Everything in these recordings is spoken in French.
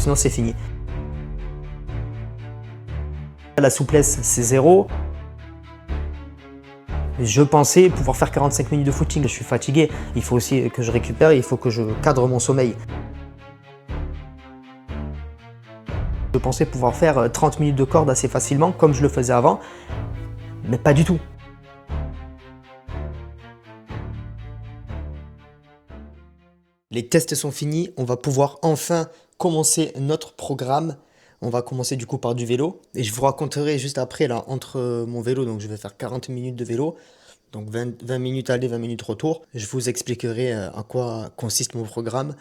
sinon c'est fini. La souplesse, c'est 0. Je pensais pouvoir faire 45 minutes de footing. Je suis fatigué, il faut aussi que je récupère, il faut que je cadre mon sommeil. Je pensais pouvoir faire 30 minutes de corde assez facilement, comme je le faisais avant, mais pas du tout. Les tests sont finis, on va pouvoir enfin commencer notre programme. On va commencer du coup par du vélo et je vous raconterai juste après là entre mon vélo, donc je vais faire 40 minutes de vélo, donc 20 minutes aller, 20 minutes retour. Je vous expliquerai en quoi consiste mon programme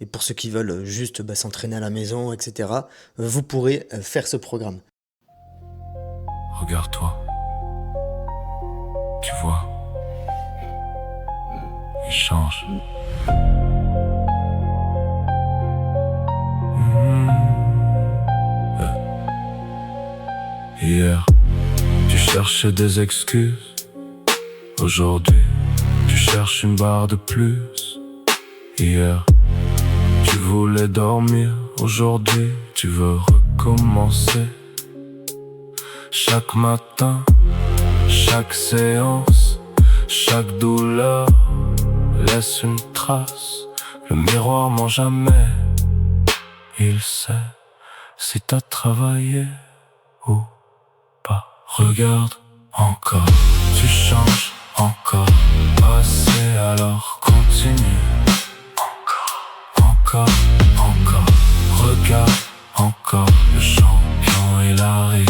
et pour ceux qui veulent juste s'entraîner à la maison, etc. Vous pourrez faire ce programme. Regarde-toi, tu vois, il change. Hier, tu cherchais des excuses. Aujourd'hui, tu cherches une barre de plus. Hier, tu voulais dormir. Aujourd'hui, tu veux recommencer. Chaque matin, chaque séance, chaque douleur laisse une trace. Le miroir ment jamais. Il sait si t'as travaillé ou pas. Regarde encore, tu changes encore. Passé alors continue. Encore, regarde encore. Le champion il arrive.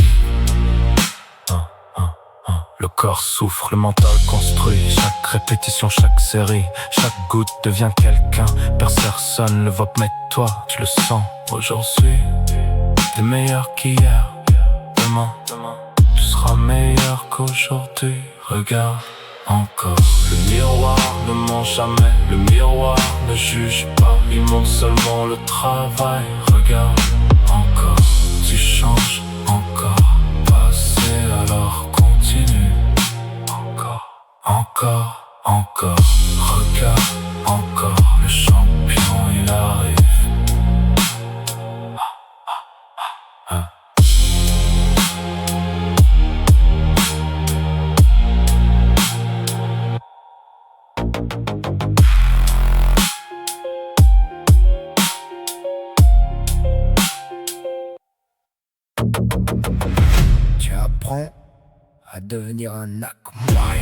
Le corps souffre, le mental construit. Chaque répétition, chaque série, chaque goutte devient quelqu'un. Personne ne va mais toi, tu le sens. Aujourd'hui, t'es meilleur qu'hier. Demain, tu seras meilleur qu'aujourd'hui. Regarde encore. Le miroir ne ment jamais. Le miroir ne juge pas. Il montre seulement le travail. Regarde encore. Tu changes encore. Passé alors continue. Encore. Regarde encore. Le champion il arrive. Tu apprends à devenir un akmoy.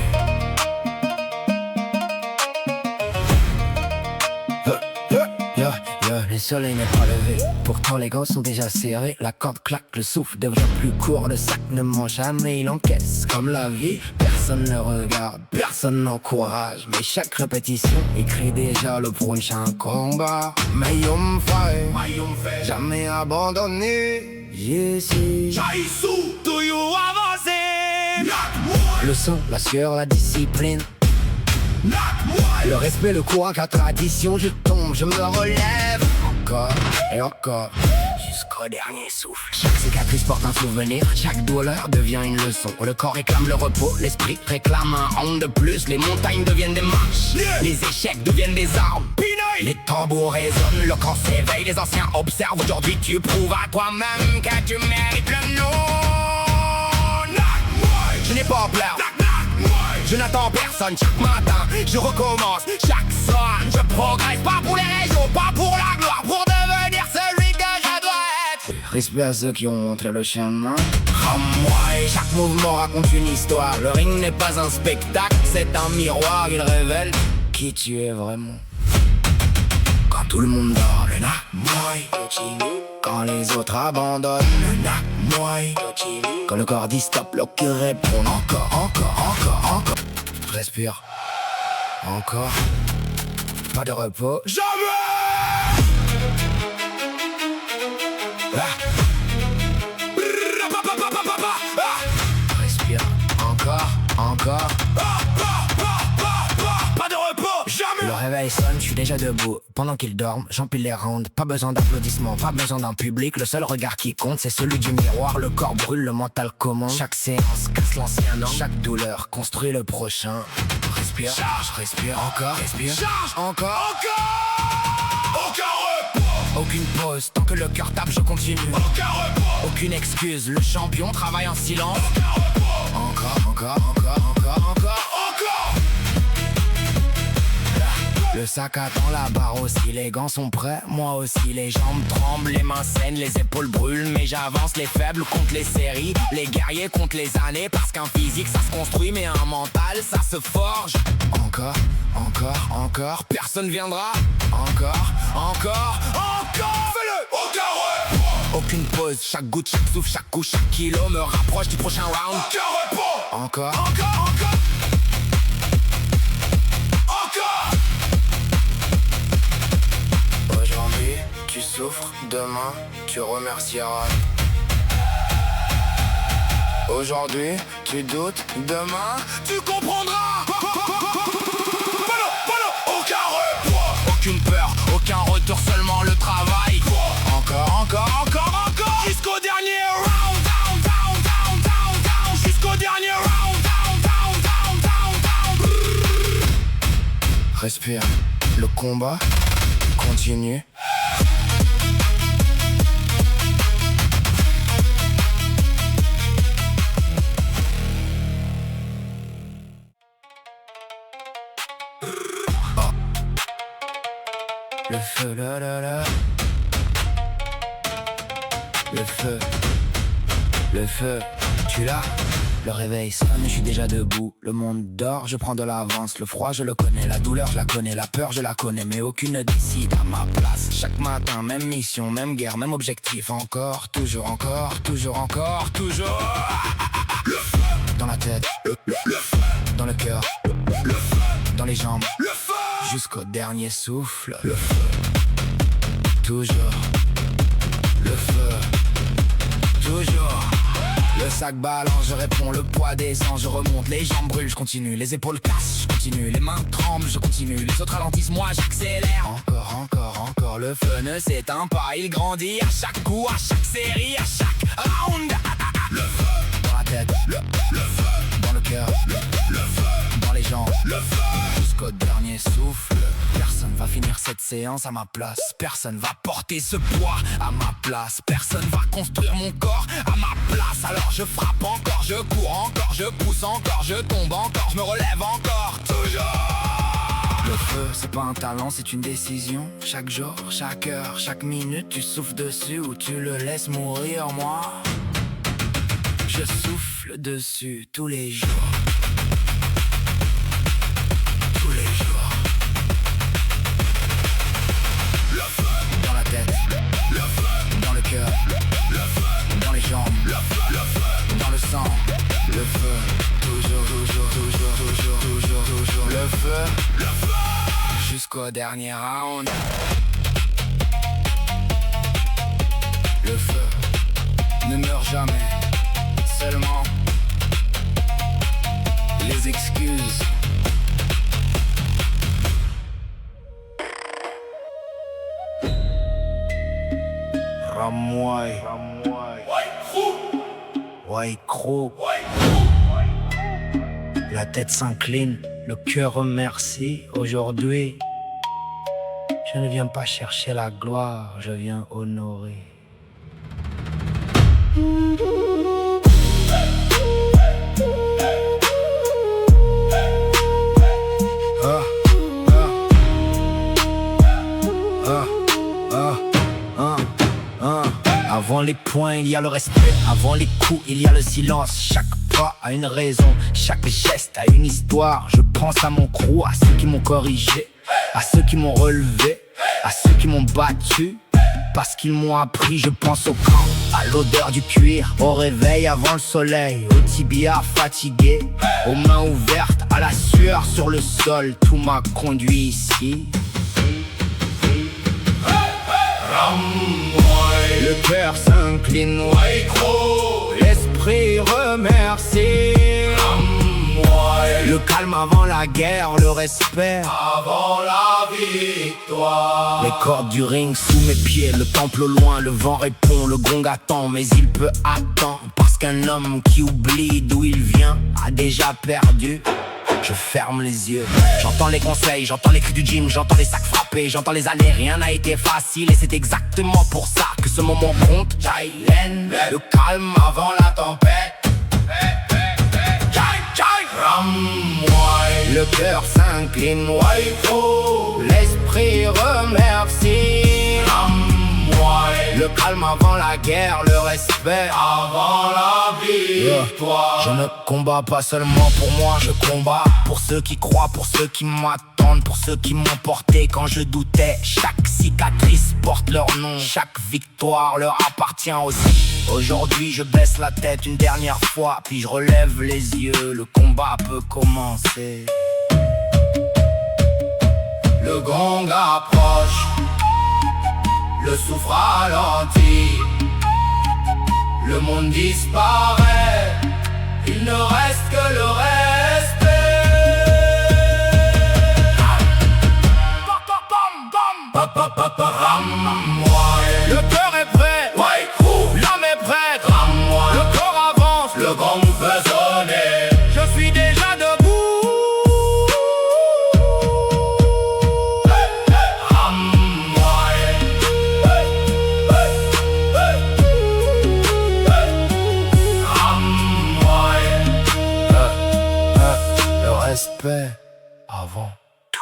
Le soleil n'est pas levé, pourtant les gants sont déjà serrés. La corde claque, le souffle devient plus court. Le sac ne ment jamais, il encaisse comme la vie. Personne ne regarde, personne n'encourage, mais chaque répétition écrit déjà le prochain combat. Mayum fait, jamais abandonné. J'essaie toujours avancer. Le sang, la sueur, la discipline. Le respect, le courage, la tradition. Je tombe, je me relève. Encore et encore, jusqu'au dernier souffle. Chaque cicatrice porte un souvenir. Chaque douleur devient une leçon. Le corps réclame le repos, l'esprit réclame un round de plus. Les montagnes deviennent des marches, les échecs deviennent des armes. Les tambours résonnent, le camp s'éveille. Les anciens observent, aujourd'hui tu prouves à toi-même que tu mérites le nom. Je n'ai pas peur, je n'attends personne. Chaque matin, je recommence. Chaque soir, je progresse. Pas pour les réseaux, pas pour la gloire, pour devenir celui que je dois être. Respect à ceux qui ont montré le chemin. Chaque mouvement raconte une histoire. Le ring n'est pas un spectacle, c'est un miroir. Il révèle qui tu es vraiment. Quand tout le monde dort, le nakmoy continue. Quand les autres abandonnent, le nakmoy continue. Quand le corps dit stop, le cœur répond encore. Respire. Encore. Pas de repos. Jamais. Respire. Encore. Pas de repos. Jamais. Le réveil sonne, je suis déjà debout. Pendant qu'ils dorment, j'empile les rounds. Pas besoin d'applaudissements, pas besoin d'un public. Le seul regard qui compte, c'est celui du miroir. Le corps brûle, le mental commande. Chaque séance casse l'ancien an. Chaque douleur construit le prochain. Respire, charge, respire, encore, respire, charge, encore. Aucun repos. Aucune pause, tant que le cœur tape je continue. Aucun repos, Aucune excuse, le champion travaille en silence. aucun repos, Encore, encore, encore, encore, encore. encore. Le sac attend la barre aussi, les gants sont prêts, moi aussi. Les jambes tremblent, les mains saignent, les épaules brûlent. Mais j'avance, les faibles contre les séries, les guerriers contre les années. Parce qu'un physique ça se construit, mais un mental ça se forge. Encore, encore, encore, personne viendra. Encore, encore, encore. Fais-le, aucun repos, Aucune pause, chaque goutte, chaque souffle, chaque couche, chaque kilo me rapproche du prochain round. aucun repos, Encore, encore, encore, encore. aujourd'hui tu souffres, demain tu remercieras. Aujourd'hui tu doutes, demain Tu comprendras. Polo, aucun repos, aucune peur, aucun retour, seulement le travail. Encore, encore, encore, encore. jusqu'au dernier round, down, down, down, down, down, jusqu'au dernier round, down, down, down, down, down. Respire, le combat continue. Le feu, le feu, le feu, tu l'as. Le réveil sonne, je suis déjà debout. Le monde dort, je prends de l'avance. Le froid, je le connais, la douleur, je la connais. La peur, je la connais, mais aucune ne décide à ma place. Chaque matin, même mission, même guerre, même objectif. Encore, toujours, encore, toujours, encore, toujours. Le feu, Dans la tête, le feu, dans le cœur, le feu, dans les jambes, le feu. jusqu'au dernier souffle. Le feu, toujours. Le feu, toujours. Le sac balance, je réponds, le poids descend, je remonte, les jambes brûlent, je continue, les épaules cassent, je continue, les mains tremblent, je continue, les autres ralentissent, moi j'accélère. Encore, encore, encore, le feu ne s'éteint pas, il grandit à chaque coup, à chaque série, à chaque round. Le feu, Dans la tête, le feu, dans le cœur, le feu, dans les jambes, le feu. jusqu'au dernier souffle. Personne va finir cette séance à ma place. Personne va porter ce poids à ma place. Personne va construire mon corps à ma place. Alors je frappe encore, je cours encore, je pousse encore, je tombe encore, je me relève encore. Toujours. Le feu, c'est pas un talent, c'est une décision. Chaque jour, chaque heure, chaque minute, tu souffles dessus ou tu le laisses mourir. Moi, je souffle dessus tous les jours. Tous les jours. Le feu, Dans la tête, le feu, dans le cœur, le feu, dans les jambes, le feu, dans le sang. Le feu, toujours, toujours, toujours, toujours, toujours, toujours. Le feu, le feu. jusqu'au dernier round. Le feu ne meurt jamais, seulement les excuses. Ramway, ouais, croc. La tête s'incline, le cœur remercie. Aujourd'hui, je ne viens pas chercher la gloire, je viens honorer. Avant les points, il y a le respect. Avant les coups, il y a le silence. Chaque pas a une raison, chaque geste a une histoire. Je pense à mon crew, à ceux qui m'ont corrigé, à ceux qui m'ont relevé, à ceux qui m'ont battu. Parce qu'ils m'ont appris, je pense au camp, à l'odeur du cuir, au réveil avant le soleil, au tibia fatigué, aux mains ouvertes, à la sueur sur le sol. Tout m'a conduit ici. Le cœur s'incline, Ouais, gros. l'esprit remercie. Le calme avant la guerre, le respect. Avant la victoire. Les cordes du ring sous mes pieds, le temple au loin, le vent répond, le gong attend, mais il peut attendre. Parce qu'un homme qui oublie d'où il vient a déjà perdu. je ferme les yeux. J'entends les conseils, j'entends les cris du gym, j'entends les sacs frappés, j'entends les années, rien n'a été facile. Et c'est exactement pour ça que ce moment compte. Jailen, le calme avant la tempête. Le cœur s'incline, oh, l'esprit remercie. Le calme avant la guerre, le respect avant la victoire. Je ne combats pas seulement pour moi, je combats pour ceux qui croient, pour ceux qui m'attendent, pour ceux qui m'ont porté quand je doutais. Chaque cicatrice porte leur nom, chaque victoire leur appartient aussi. Aujourd'hui je baisse la tête une dernière fois, puis je relève les yeux, le combat peut commencer. Le gong approche, le souffle ralentit, le monde disparaît, il ne reste que le respect. Le cœur est prêt, l'âme est prête, le corps avance, le gong fait sonner. Je suis déjà debout. Le respect avant tout.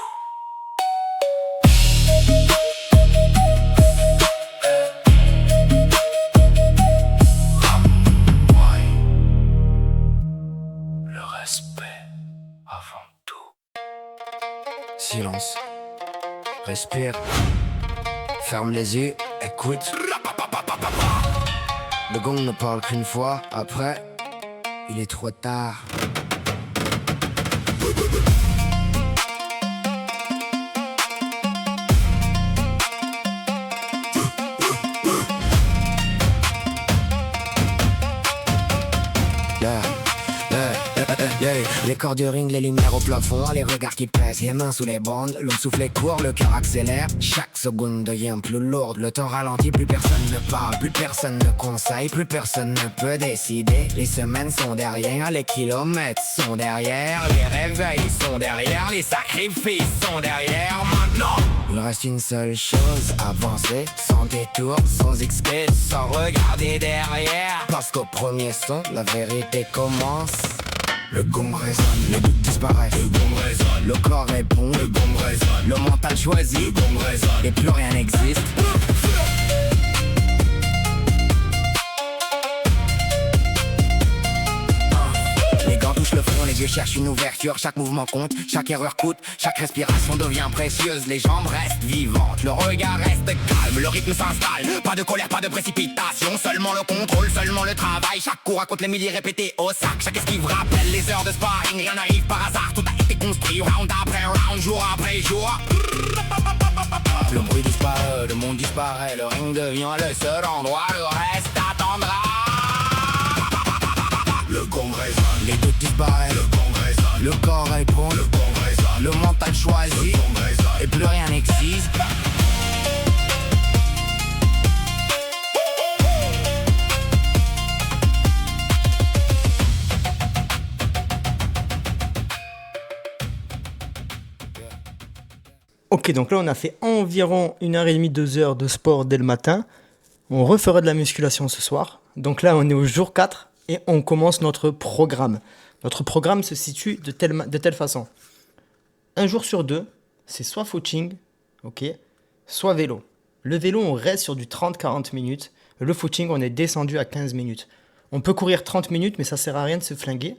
Le respect avant tout. Silence. Respire. Ferme les yeux. Écoute. Le gong ne parle qu'une fois. Après, il est trop tard. Les cordes du ring, les lumières au plafond, les regards qui pèsent, les mains sous les bandes. Le souffle court, le cœur accélère. Chaque seconde devient plus lourde, le temps ralentit, plus personne ne parle, plus personne ne conseille, plus personne ne peut décider. Les semaines sont derrière, les kilomètres sont derrière, les réveils sont derrière, les sacrifices sont derrière. Maintenant, il reste une seule chose, avancer sans détour, sans excès, sans regarder derrière. Parce qu'au premier son, la vérité commence. Le gong résonne, le doute disparaît, le gong résonne, le corps répond, le gong résonne, le mental choisit, le gong résonne, et plus rien n'existe. Les gants touchent le front, les yeux cherchent une ouverture, chaque mouvement compte, chaque erreur coûte, chaque respiration devient précieuse, les jambes restent vivantes, le regard reste calme, le rythme s'installe, pas de colère, pas de précipitation, seulement le contrôle, seulement le travail, chaque coup raconte les milliers répétés au sac, chaque esquive rappelle les heures de sparring, rien n'arrive par hasard, tout a été construit, round après round, jour après jour. Le bruit disparaît, le monde disparaît, le ring devient le seul endroit, le reste attendra. Le gong résonne, les doutes disparaissent, le gong résonne, le corps répond, le gong résonne, le mental choisit, le gong résonne, et plus rien n'existe. Ok, donc là on a fait environ 1h30, 2 heures de sport dès le matin. On refera de la musculation ce soir. Donc là on est au jour 4 et on commence notre programme. Notre programme se situe de telle façon. Un jour sur deux, c'est soit footing, ok, soit vélo. Le vélo, on reste sur du 30-40 minutes. Le footing, on est descendu à 15 minutes. On peut courir 30 minutes, mais ça sert à rien de se flinguer.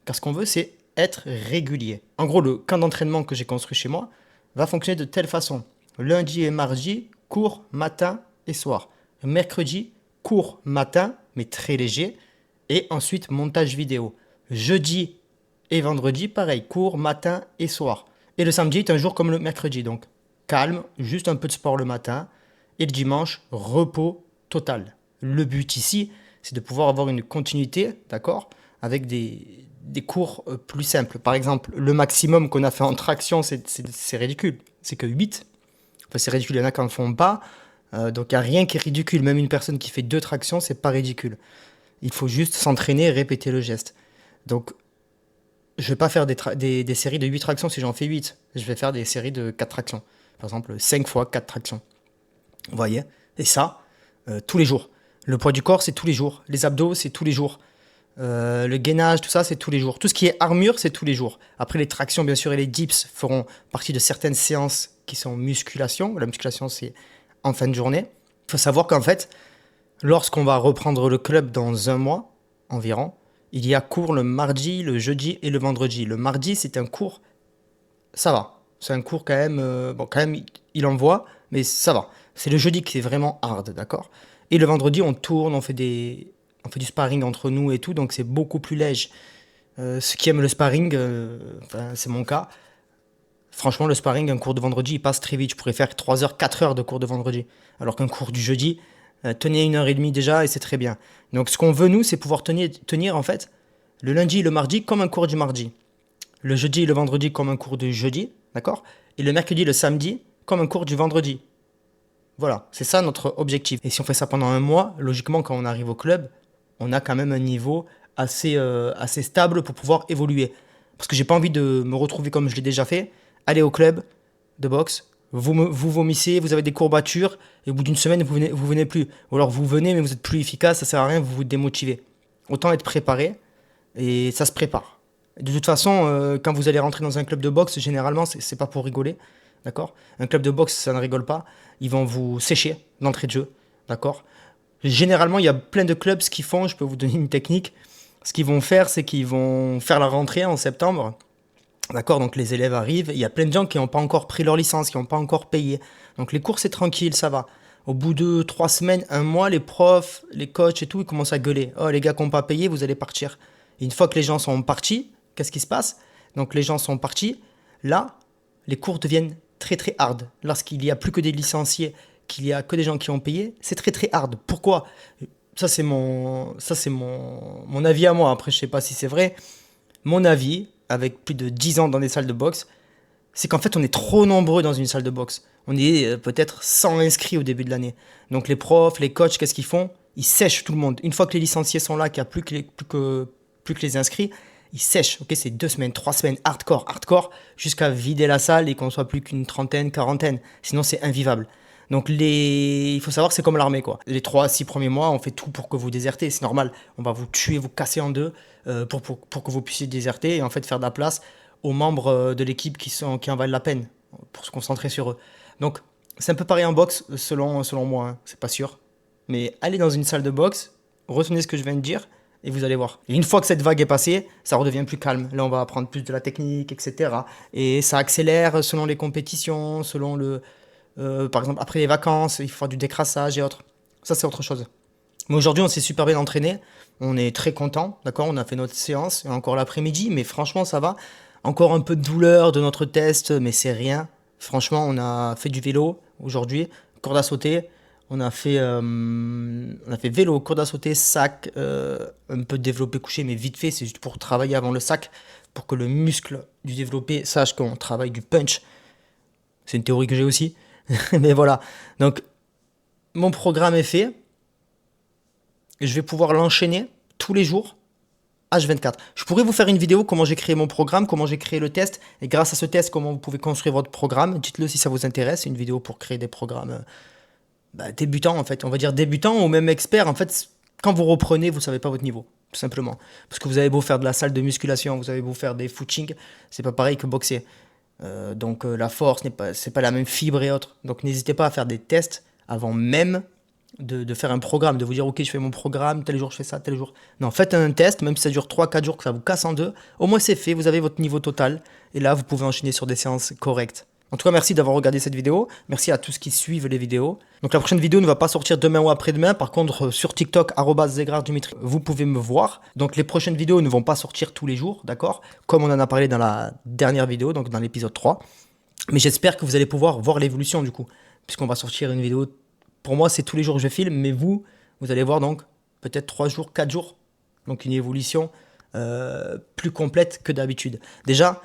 Car ce qu'on veut, c'est être régulier. En gros, le camp d'entraînement que j'ai construit chez moi va fonctionner de telle façon. Lundi et mardi, cours matin et soir. Mercredi, cours matin, mais très léger. Et ensuite, montage vidéo. Jeudi et vendredi, pareil, cours matin et soir. Et le samedi est un jour comme le mercredi, donc calme, juste un peu de sport le matin. Et le dimanche, repos total. Le but ici, c'est de pouvoir avoir une continuité, d'accord, avec des cours plus simples. Par exemple, le maximum qu'on a fait en traction, c'est ridicule. C'est que 8. Enfin, c'est ridicule, il y en a qui n'en font pas. Donc, il n'y a rien qui est ridicule. Même une personne qui fait 2 tractions, c'est pas ridicule. Il faut juste s'entraîner et répéter le geste. Donc, je vais pas faire des séries de 8 tractions si j'en fais 8. Je vais faire des séries de 4 tractions. Par exemple, 5 fois 4 tractions. Vous voyez? Et ça, tous les jours. Le poids du corps, c'est tous les jours. Les abdos, c'est tous les jours. Le gainage, tout ça, c'est tous les jours. Tout ce qui est armure, c'est tous les jours. Après, les tractions, bien sûr, et les dips feront partie de certaines séances qui sont musculation. La musculation, c'est en fin de journée. Il faut savoir qu'en fait, lorsqu'on va reprendre le club dans un mois environ, il y a cours le mardi, le jeudi et le vendredi. Le mardi, c'est un cours, ça va. C'est un cours quand même, bon, quand même, il envoie, mais ça va. C'est le jeudi qui est vraiment hard, d'accord? Et le vendredi, on tourne, on fait du sparring entre nous et tout, donc c'est beaucoup plus léger. Ceux qui aiment le sparring, enfin, c'est mon cas. Franchement, le sparring, un cours de vendredi, il passe très vite. Je pourrais faire 3 heures, 4 heures de cours de vendredi. Alors qu'un cours du jeudi, tenez 1 heure et demie déjà et c'est très bien. Donc ce qu'on veut, nous, c'est pouvoir tenir en fait le lundi et le mardi comme un cours du mardi. Le jeudi et le vendredi comme un cours du jeudi, d'accord? Et le mercredi et le samedi comme un cours du vendredi. Voilà, c'est ça notre objectif. Et si on fait ça pendant un mois, logiquement, quand on arrive au club, on a quand même un niveau assez stable pour pouvoir évoluer. Parce que j'ai pas envie de me retrouver comme je l'ai déjà fait. Aller au club de boxe, vous vomissez, vous avez des courbatures, et au bout d'une semaine, vous venez plus. Ou alors vous venez, mais vous êtes plus efficace, ça sert à rien, vous vous démotivez. Autant être préparé, et ça se prépare. De toute façon, quand vous allez rentrer dans un club de boxe, généralement, c'est pas pour rigoler, d'accord? Un club de boxe, ça ne rigole pas. Ils vont vous sécher d'entrée de jeu, d'accord? Généralement, il y a plein de clubs, ce qu'ils font, je peux vous donner une technique. Ce qu'ils vont faire, c'est qu'ils vont faire la rentrée en septembre. D'accord, donc les élèves arrivent. Il y a plein de gens qui n'ont pas encore pris leur licence, qui n'ont pas encore payé. Donc les cours, c'est tranquille, ça va. Au bout de 3 semaines, un mois, les profs, les coachs et tout, ils commencent à gueuler. Oh, les gars qui n'ont pas payé, vous allez partir. Et une fois que les gens sont partis, qu'est-ce qui se passe? Donc les gens sont partis. Là, les cours deviennent très très hard. Lorsqu'il n'y a plus que des licenciés, qu'il n'y a que des gens qui ont payé, c'est très très hard. Pourquoi? Ça, c'est mon avis à moi. Après, je ne sais pas si c'est vrai. Mon avis, avec plus de 10 ans dans des salles de boxe, c'est qu'en fait, on est trop nombreux dans une salle de boxe. On est peut-être 100 inscrits au début de l'année. Donc les profs, les coachs, qu'est-ce qu'ils font? Ils sèchent tout le monde. Une fois que les licenciés sont là, qu'il n'y a plus que les inscrits, ils sèchent. Ok, c'est 2 semaines, 3 semaines, hardcore, jusqu'à vider la salle et qu'on ne soit plus qu'une trentaine, quarantaine. Sinon, c'est invivable. Donc il faut savoir que c'est comme l'armée, quoi. Les 3 à 6 premiers mois, on fait tout pour que vous désertez, c'est normal. On va vous tuer, vous casser en deux pour que vous puissiez déserter et en fait faire de la place aux membres de l'équipe qui en valent la peine pour se concentrer sur eux. Donc c'est un peu pareil en boxe selon moi, hein. C'est pas sûr. Mais allez dans une salle de boxe, retenez ce que je viens de dire et vous allez voir. Et une fois que cette vague est passée, ça redevient plus calme. Là, on va apprendre plus de la technique, etc. Et ça accélère selon les compétitions, selon par exemple, après les vacances, il faut faire du décrassage et autres. Ça, c'est autre chose. Mais aujourd'hui, on s'est super bien entraîné. On est très content, d'accord? On a fait notre séance, et encore l'après-midi, mais franchement, ça va. Encore un peu de douleur de notre test, mais c'est rien. Franchement, on a fait du vélo aujourd'hui, corde à sauter. On a fait vélo, corde à sauter, sac, un peu de développé couché, mais vite fait. C'est juste pour travailler avant le sac, pour que le muscle du développé sache qu'on travaille du punch. C'est une théorie que j'ai aussi. Mais voilà, donc mon programme est fait. Je vais pouvoir l'enchaîner tous les jours, H24. Je pourrais vous faire une vidéo comment j'ai créé mon programme, comment j'ai créé le test, et grâce à ce test, comment vous pouvez construire votre programme. Dites-le si ça vous intéresse, une vidéo pour créer des programmes débutants en fait. On va dire débutants ou même experts. En fait, quand vous reprenez, vous ne savez pas votre niveau, tout simplement. Parce que vous avez beau faire de la salle de musculation, vous avez beau faire des footings, c'est pas pareil que boxer. Donc la force c'est pas la même fibre et autres. Donc n'hésitez pas à faire des tests avant même de faire un programme, de vous dire ok, je fais mon programme, tel jour je fais ça, tel jour. Non, faites un test, même si ça dure 3-4 jours, que ça vous casse en deux, au moins c'est fait, vous avez votre niveau total et là vous pouvez enchaîner sur des séances correctes. En tout cas, merci d'avoir regardé cette vidéo. Merci à tous qui suivent les vidéos. Donc la prochaine vidéo ne va pas sortir demain ou après-demain. Par contre, sur TikTok, @zegrardimitri, vous pouvez me voir. Donc les prochaines vidéos ne vont pas sortir tous les jours, d'accord? Comme on en a parlé dans la dernière vidéo, donc dans l'épisode 3. Mais j'espère que vous allez pouvoir voir l'évolution du coup. Puisqu'on va sortir une vidéo. Pour moi, c'est tous les jours que je filme. Mais vous allez voir donc peut-être 3 jours, 4 jours. Donc une évolution plus complète que d'habitude. Déjà,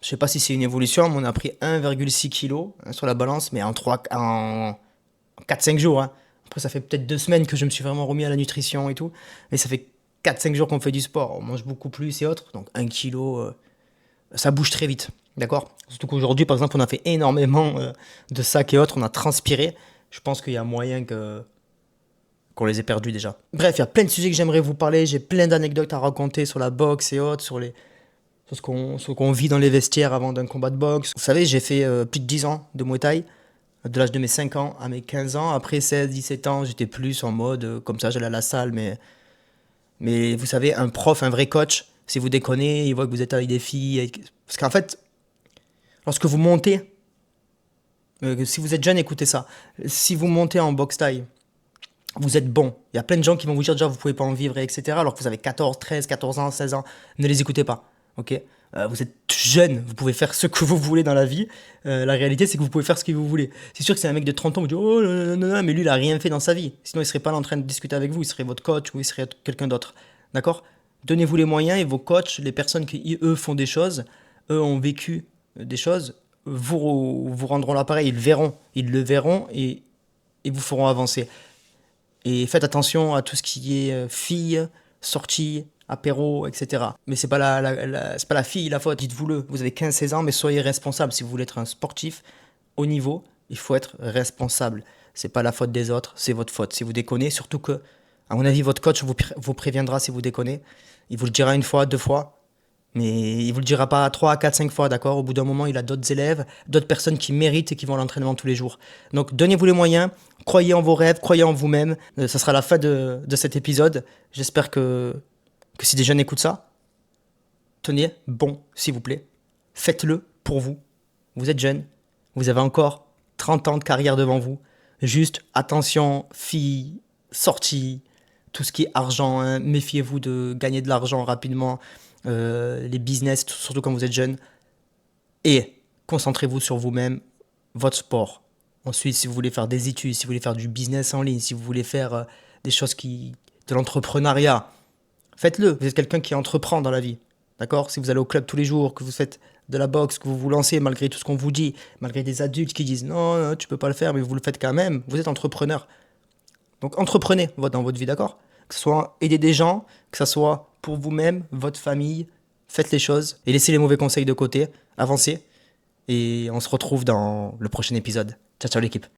je sais pas si c'est une évolution, mais on a pris 1,6 kg sur la balance, mais en 4-5 jours. Hein. Après, ça fait peut-être 2 semaines que je me suis vraiment remis à la nutrition et tout. Mais ça fait 4-5 jours qu'on fait du sport, on mange beaucoup plus et autres. Donc 1 kilo, ça bouge très vite. D'accord? Surtout qu'aujourd'hui, par exemple, on a fait énormément de sacs et autres, on a transpiré. Je pense qu'il y a moyen qu'on les ait perdus déjà. Bref, il y a plein de sujets que j'aimerais vous parler. J'ai plein d'anecdotes à raconter sur la boxe et autres, sur ce qu'on vit dans les vestiaires avant d'un combat de boxe. Vous savez, j'ai fait plus de 10 ans de Muay Thai, de l'âge de mes 5 ans à mes 15 ans. Après 16-17 ans, j'étais plus en mode, comme ça, j'allais à la salle. Mais vous savez, un prof, un vrai coach, si vous déconnez, il voit que vous êtes avec des filles. Parce qu'en fait, lorsque vous montez, si vous êtes jeune, écoutez ça. Si vous montez en boxe thaï, vous êtes bon. Il y a plein de gens qui vont vous dire déjà vous pouvez pas en vivre, etc. Alors que vous avez 14, 13, 14 ans, 16 ans. Ne les écoutez pas. Ok, vous êtes jeune, vous pouvez faire ce que vous voulez dans la vie. La réalité, c'est que vous pouvez faire ce que vous voulez. C'est sûr que c'est un mec de 30 ans, vous dit oh non, non, non, mais lui, il a rien fait dans sa vie. Sinon, il serait pas là en train de discuter avec vous. Il serait votre coach ou il serait quelqu'un d'autre. D'accord? Donnez-vous les moyens et vos coachs, les personnes qui, eux, font des choses, eux ont vécu des choses, vous rendront l'appareil. Ils le verront et vous feront avancer. Et faites attention à tout ce qui est filles, sorties, apéro, etc. Mais c'est pas c'est pas la fille la faute, dites-vous-le. Vous avez 15-16 ans, mais soyez responsable. Si vous voulez être un sportif haut niveau, il faut être responsable. C'est pas la faute des autres, c'est votre faute. Si vous déconnez, surtout que, à mon avis, votre coach vous préviendra si vous déconnez. Il vous le dira 1 fois, 2 fois, mais il vous le dira pas 3, 4, 5 fois, d'accord? Au bout d'un moment, il a d'autres élèves, d'autres personnes qui méritent et qui vont à l'entraînement tous les jours. Donc, donnez-vous les moyens, croyez en vos rêves, croyez en vous-même. Ça sera la fin de cet épisode. J'espère que si des jeunes écoutent ça, tenez bon, s'il vous plaît. Faites-le pour vous. Vous êtes jeune, vous avez encore 30 ans de carrière devant vous. Juste, attention, filles, sorties, tout ce qui est argent, hein, méfiez-vous de gagner de l'argent rapidement, les business, surtout quand vous êtes jeune. Et concentrez-vous sur vous-même, votre sport. Ensuite, si vous voulez faire des études, si vous voulez faire du business en ligne, si vous voulez faire des choses de l'entrepreneuriat, faites-le. Vous êtes quelqu'un qui entreprend dans la vie. D'accord? Si vous allez au club tous les jours, que vous faites de la boxe, que vous vous lancez malgré tout ce qu'on vous dit, malgré des adultes qui disent non, non, tu peux pas le faire, mais vous le faites quand même, vous êtes entrepreneur. Donc entreprenez dans votre vie, d'accord? Que ce soit aider des gens, que ce soit pour vous-même, votre famille, faites les choses et laissez les mauvais conseils de côté, avancez. Et on se retrouve dans le prochain épisode. Ciao, ciao l'équipe.